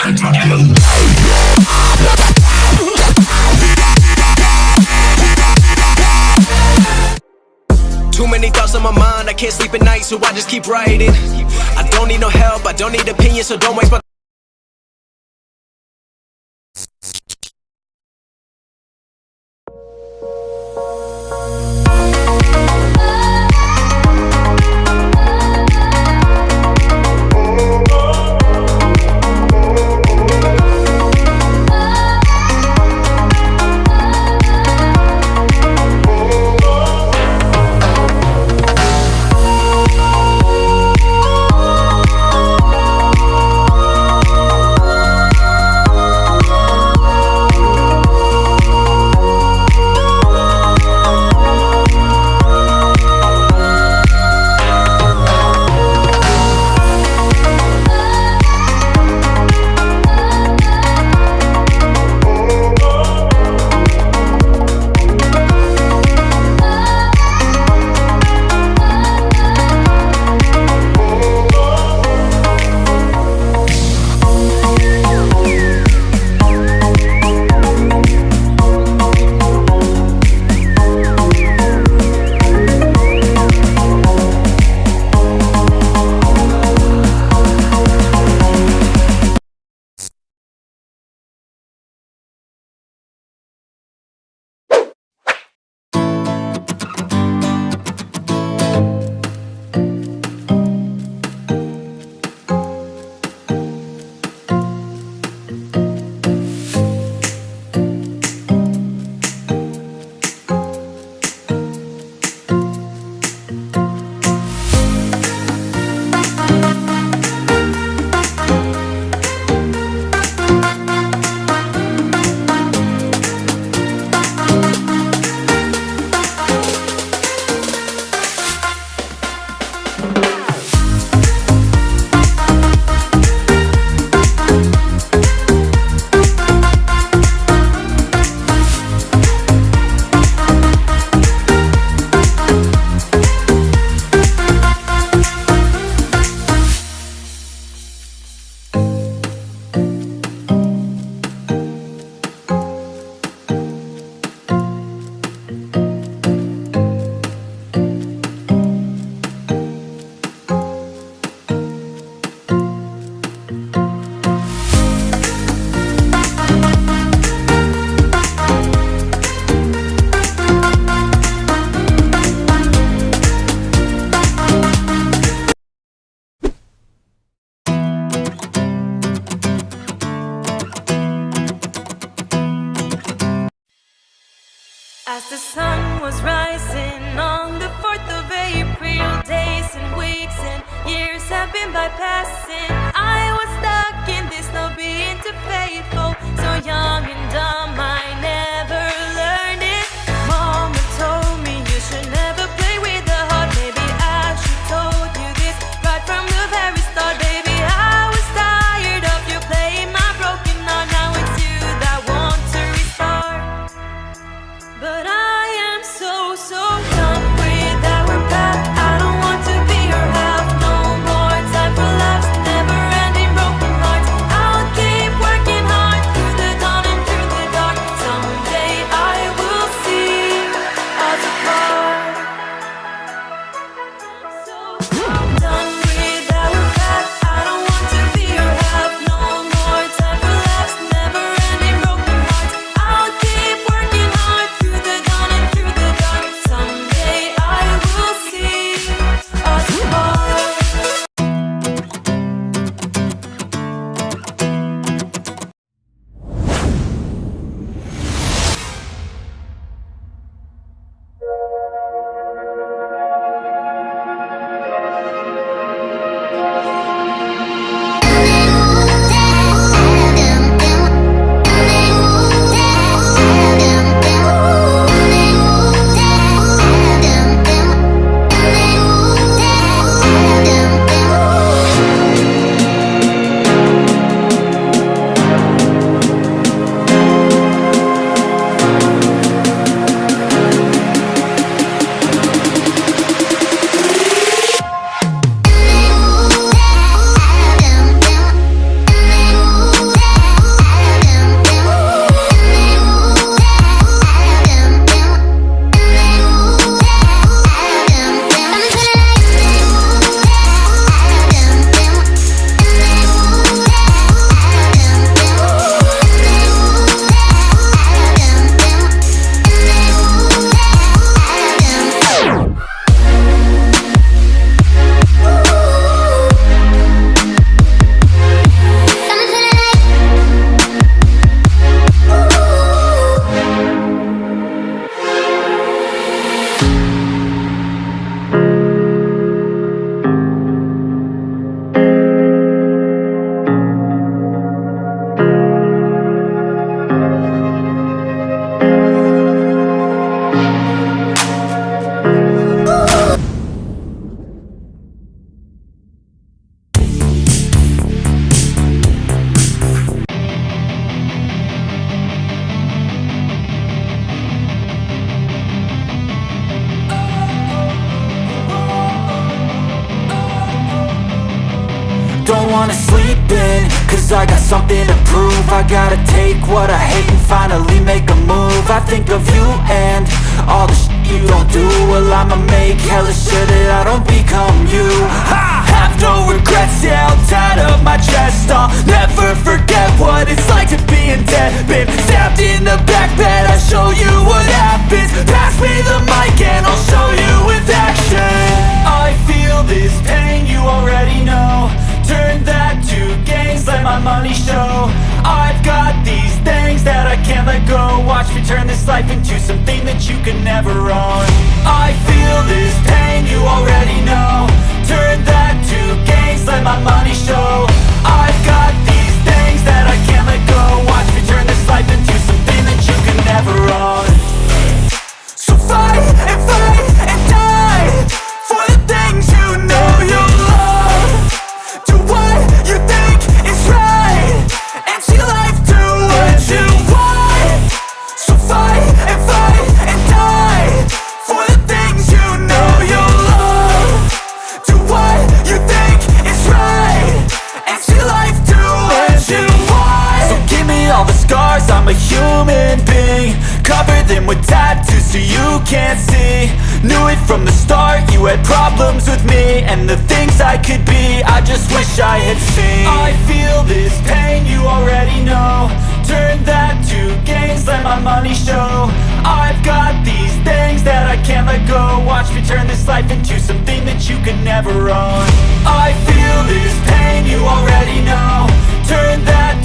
Too many thoughts on my mind, I can't sleep at night, so I just keep writing. I don't need no help, I don't need opinions, so don't waste my As the sun was rising on the 4th of April, days and weeks and years have been bypassing. I was stuck in this, not being too faithful, so young and dumb, I never learned it. Mama told me you should never play with the heart. Maybe I should told you this right from the very start. Baby, I was tired of you playing my broken heart. Now it's you that want to restart, but I am so done with our path. I don't want to be your half. No more time for laughs, never ending lose, I got something to prove. I gotta take what I hate and finally make a move. I think of you and all the shit you don't do. Well, I'ma make hella sure that I don't become you. I have no regrets, yeah, I'll tie up my chest. I'll never forget what it's like to be in debt. Been stabbed in the back bed, I'll show you what happens. Pass me the mic and I'll show you with action. I feel this pain, you already know. Turn that to gains, let my money show. I've got these things that I can't let go. Watch me turn this life into something that you can never own. I feel this pain, you already know. Turn that to gains, let my money show. I've got these things that I can't let go. Watch me turn this life into something that you can never own. So fight and die for the things you know you love. Do what you think is right and see life do what you want. So fight and die for the things you know you love. Do what you think is right and see life do what you want. So give me all the scars, I'm a human being. Cover them with tattoos so you can't see. Knew it from the start, you had problems with me and the things I could be, I just wish I had seen. I feel this pain, you already know. Turn that to gains, let my money show. I've got these things that I can't let go. Watch me turn this life into something that you can never own. I feel this pain, you already know. Turn that